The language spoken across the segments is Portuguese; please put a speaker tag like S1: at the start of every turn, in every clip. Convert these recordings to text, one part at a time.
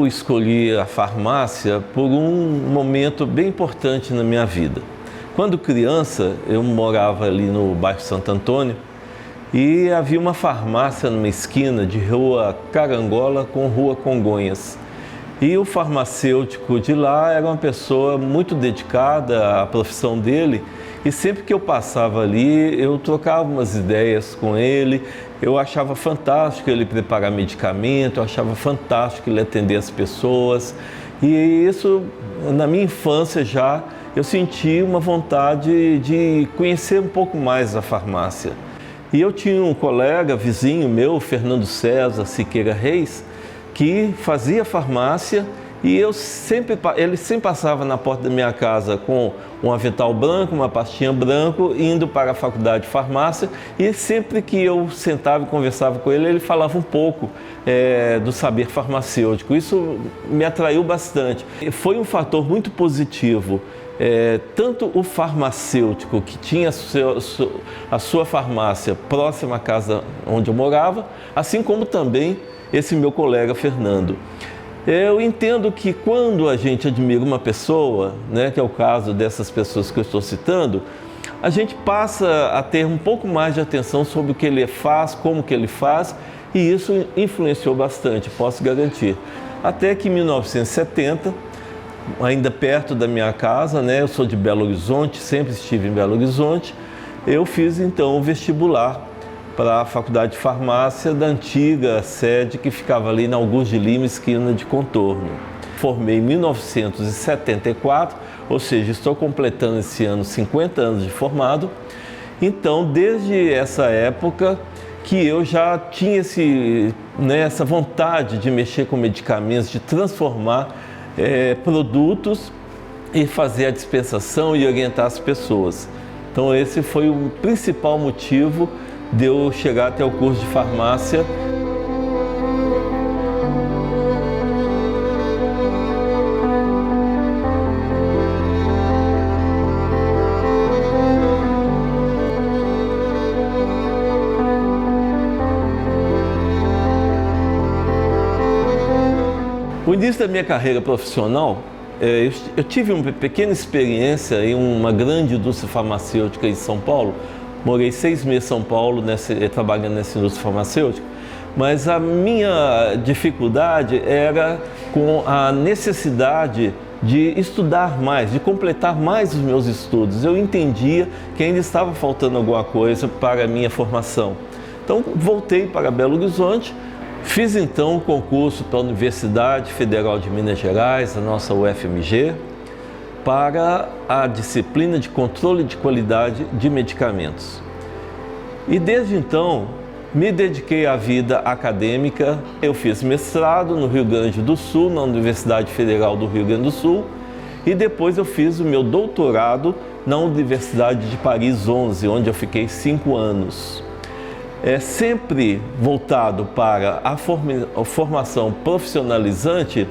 S1: Eu escolhi a farmácia por um momento bem importante na minha vida. Quando criança, eu morava ali no bairro Santo Antônio e havia uma farmácia numa esquina de Rua Carangola com Rua Congonhas. E o farmacêutico de lá era uma pessoa muito dedicada à profissão dele e sempre que eu passava ali, eu trocava umas ideias com ele. Eu achava fantástico ele preparar medicamento, eu achava fantástico ele atender as pessoas. E isso, na minha infância já, eu senti uma vontade de conhecer um pouco mais a farmácia. E eu tinha um colega, vizinho meu, Fernando César Siqueira Reis, que fazia farmácia e ele sempre passava na porta da minha casa com um avental branco, uma pastinha branco, indo para a faculdade de farmácia, e sempre que eu sentava e conversava com ele, ele falava um pouco do saber farmacêutico. Isso me atraiu bastante. Foi um fator muito positivo. Tanto o farmacêutico que tinha a sua farmácia próxima à casa onde eu morava, assim como também esse meu colega Fernando. Eu entendo que quando a gente admira uma pessoa, né, que é o caso dessas pessoas que eu estou citando, a gente passa a ter um pouco mais de atenção sobre o que ele faz, como que ele faz, e isso influenciou bastante, posso garantir. Até que em 1970, ainda perto da minha casa, né, eu sou de Belo Horizonte, sempre estive em Belo Horizonte, eu fiz então o vestibular para a Faculdade de Farmácia da antiga sede que ficava ali na Augusto de Lima, esquina de Contorno. Formei em 1974, ou seja, estou completando esse ano 50 anos de formado. Então, desde essa época que eu já tinha essa vontade de mexer com medicamentos, de transformar produtos e fazer a dispensação e orientar as pessoas. Então, esse foi o principal motivo de eu chegar até o curso de farmácia. O início da minha carreira profissional, eu tive uma pequena experiência em uma grande indústria farmacêutica em São Paulo. Morei 6 meses em São Paulo trabalhando nessa indústria farmacêutica, mas a minha dificuldade era com a necessidade de estudar mais, de completar mais os meus estudos. Eu entendia que ainda estava faltando alguma coisa para a minha formação. Então voltei para Belo Horizonte, fiz então um concurso para a Universidade Federal de Minas Gerais, a nossa UFMG, para a disciplina de controle de qualidade de medicamentos. E desde então me dediquei à vida acadêmica. Eu fiz mestrado no Rio Grande do Sul, na Universidade Federal do Rio Grande do Sul, e depois eu fiz o meu doutorado na Universidade de Paris 11, onde eu fiquei 5 anos. Sempre voltado para a formação profissionalizante.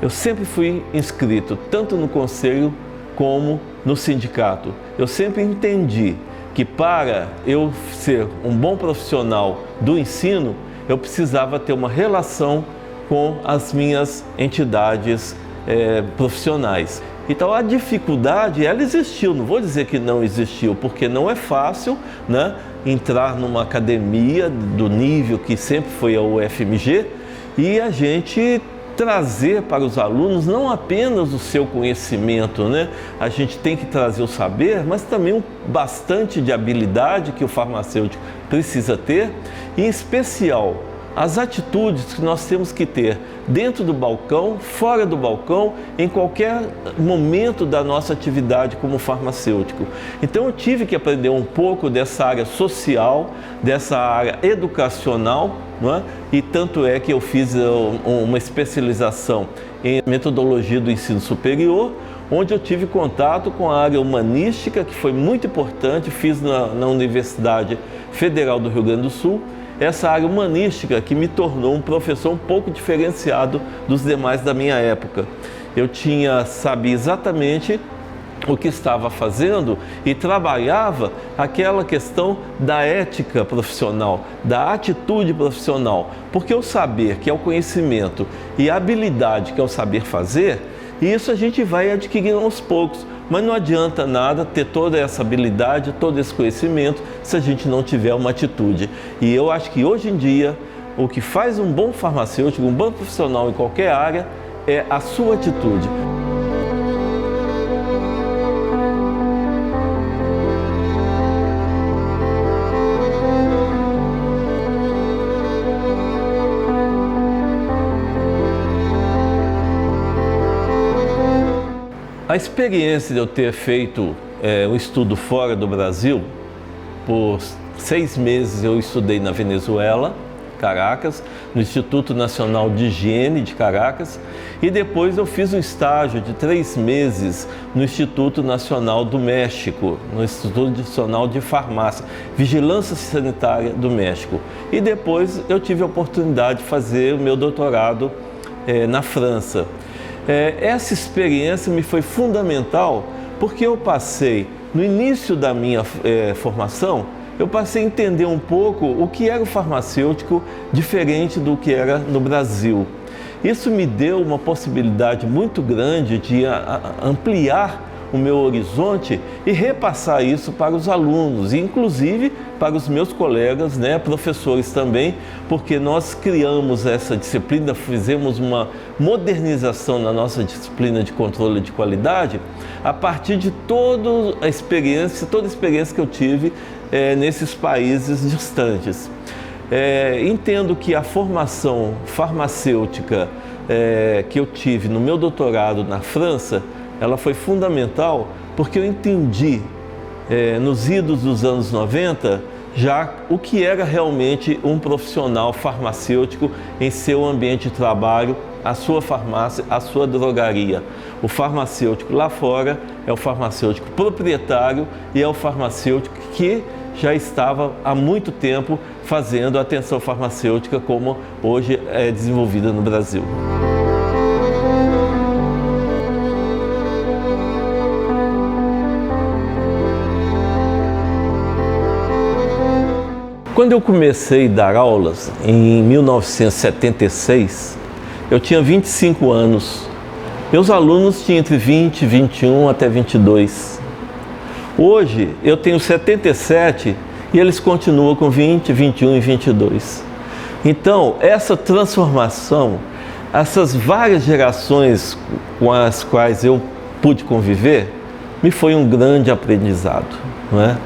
S1: Eu sempre fui inscrito tanto no conselho como no sindicato. Eu sempre entendi que para eu ser um bom profissional do ensino, eu precisava ter uma relação com as minhas entidades profissionais. Então a dificuldade, ela existiu, não vou dizer que não existiu, porque não é fácil, né, entrar numa academia do nível que sempre foi a UFMG e a gente trazer para os alunos não apenas o seu conhecimento, né? A gente tem que trazer o saber, mas também bastante de habilidade que o farmacêutico precisa ter, e em especial as atitudes que nós temos que ter dentro do balcão, fora do balcão, em qualquer momento da nossa atividade como farmacêutico. Então eu tive que aprender um pouco dessa área social, dessa área educacional, não é? E tanto é que eu fiz uma especialização em metodologia do ensino superior, onde eu tive contato com a área humanística, que foi muito importante, fiz na Universidade Federal do Rio Grande do Sul, essa área humanística que me tornou um professor um pouco diferenciado dos demais da minha época. Eu sabia exatamente o que estava fazendo e trabalhava aquela questão da ética profissional, da atitude profissional. Porque o saber, que é o conhecimento, e a habilidade, que é o saber fazer, isso a gente vai adquirindo aos poucos. Mas não adianta nada ter toda essa habilidade, todo esse conhecimento, se a gente não tiver uma atitude. E eu acho que hoje em dia, o que faz um bom farmacêutico, um bom profissional em qualquer área, é a sua atitude. A experiência de eu ter feito um estudo fora do Brasil, por 6 meses eu estudei na Venezuela, Caracas, no Instituto Nacional de Higiene de Caracas, e depois eu fiz um estágio de 3 meses no Instituto Nacional do México, no Instituto Nacional de Farmácia, Vigilância Sanitária do México. E depois eu tive a oportunidade de fazer o meu doutorado na França. Essa experiência me foi fundamental porque eu passei, no início da minha formação, eu passei a entender um pouco o que era o farmacêutico diferente do que era no Brasil. Isso me deu uma possibilidade muito grande de ampliar o meu horizonte e repassar isso para os alunos, e inclusive para os meus colegas, professores também, porque nós criamos essa disciplina, fizemos uma modernização na nossa disciplina de controle de qualidade a partir de toda a experiência que eu tive nesses países distantes. Entendo que a formação farmacêutica que eu tive no meu doutorado na França, ela foi fundamental porque eu entendi, nos idos dos anos 90, já o que era realmente um profissional farmacêutico em seu ambiente de trabalho, a sua farmácia, a sua drogaria. O farmacêutico lá fora é o farmacêutico proprietário e é o farmacêutico que já estava há muito tempo fazendo a atenção farmacêutica como hoje é desenvolvida no Brasil. Quando eu comecei a dar aulas, em 1976, eu tinha 25 anos. Meus alunos tinham entre 20, 21 até 22. Hoje, eu tenho 77 e eles continuam com 20, 21 e 22. Então, essa transformação, essas várias gerações com as quais eu pude conviver, me foi um grande aprendizado, não é?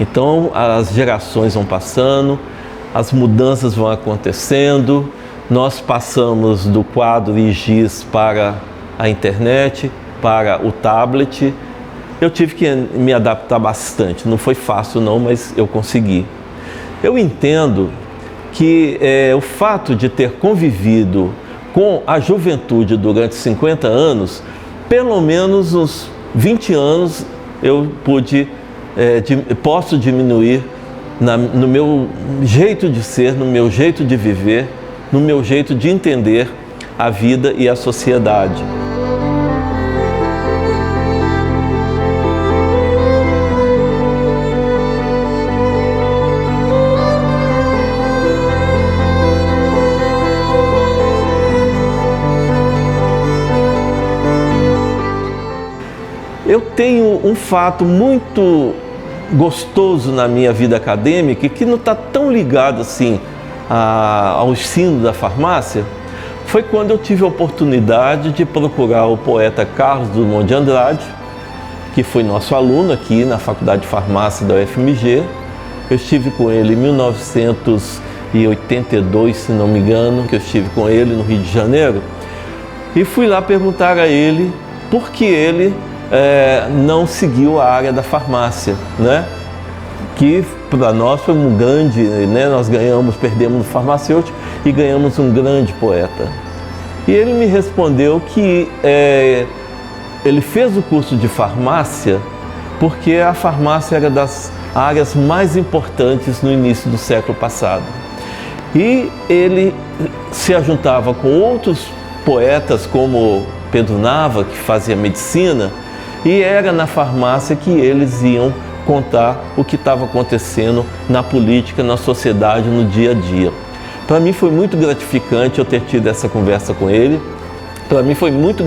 S1: Então, as gerações vão passando, as mudanças vão acontecendo, nós passamos do quadro e giz para a internet, para o tablet. Eu tive que me adaptar bastante, não foi fácil não, mas eu consegui. Eu entendo que o fato de ter convivido com a juventude durante 50 anos, pelo menos uns 20 anos eu posso diminuir no meu jeito de ser, no meu jeito de viver, no meu jeito de entender a vida e a sociedade. Eu tenho um fato muito gostoso na minha vida acadêmica que não está tão ligado assim ao ensino da farmácia. Foi quando eu tive a oportunidade de procurar o poeta Carlos Drummond de Andrade, que foi nosso aluno aqui na Faculdade de Farmácia da UFMG. Eu estive com ele em 1982, se não me engano, que eu estive com ele no Rio de Janeiro, e fui lá perguntar a ele por que ele não seguiu a área da farmácia, que para nós foi um grande, nós perdemos no farmacêutico e ganhamos um grande poeta. E ele me respondeu que ele fez o curso de farmácia porque a farmácia era das áreas mais importantes no início do século passado. E ele se ajuntava com outros poetas como Pedro Nava, que fazia medicina, e era na farmácia que eles iam contar o que estava acontecendo na política, na sociedade, no dia a dia. Para mim foi muito gratificante eu ter tido essa conversa com ele. Para mim foi muito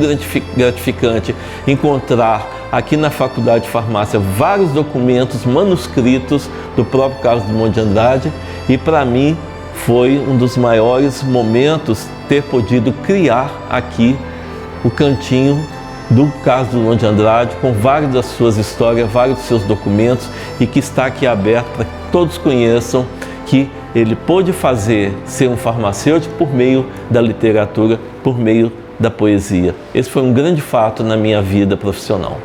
S1: gratificante encontrar aqui na Faculdade de Farmácia vários documentos manuscritos do próprio Carlos Drummond de Andrade, e para mim foi um dos maiores momentos ter podido criar aqui o cantinho do Carlos Drummond de Andrade, com várias das suas histórias, vários dos seus documentos, e que está aqui aberto para que todos conheçam que ele pôde ser um farmacêutico por meio da literatura, por meio da poesia. Esse foi um grande fato na minha vida profissional.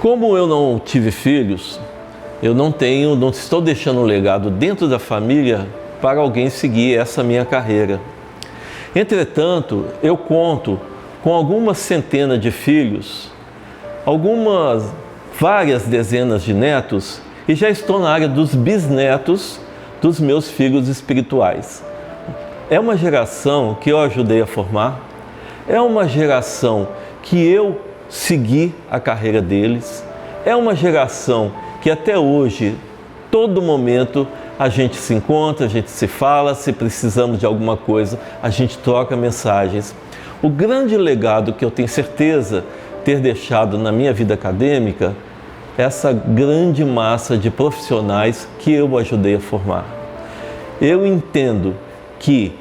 S1: Como eu não tive filhos, eu não estou deixando um legado dentro da família para alguém seguir essa minha carreira. Entretanto, eu conto com algumas centenas de filhos, várias dezenas de netos, e já estou na área dos bisnetos dos meus filhos espirituais. É uma geração que eu ajudei a formar, é uma geração que eu segui a carreira deles, é uma geração que até hoje, todo momento, a gente se encontra, a gente se fala, se precisamos de alguma coisa, a gente troca mensagens. O grande legado que eu tenho certeza ter deixado na minha vida acadêmica é essa grande massa de profissionais que eu ajudei a formar. Eu entendo que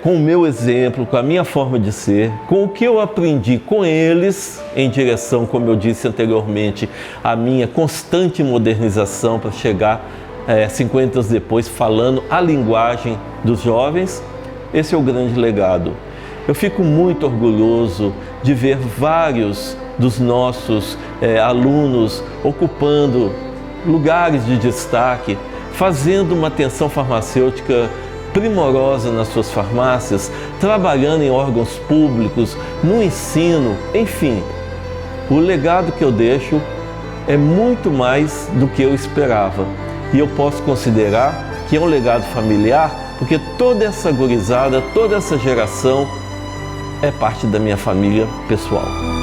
S1: com o meu exemplo, com a minha forma de ser, com o que eu aprendi com eles, em direção, como eu disse anteriormente, à minha constante modernização para chegar 50 anos depois falando a linguagem dos jovens, esse é o grande legado. Eu fico muito orgulhoso de ver vários dos nossos alunos ocupando lugares de destaque, fazendo uma atenção farmacêutica primorosa nas suas farmácias, trabalhando em órgãos públicos, no ensino, enfim. O legado que eu deixo é muito mais do que eu esperava. E eu posso considerar que é um legado familiar, porque toda essa gurizada, toda essa geração é parte da minha família pessoal.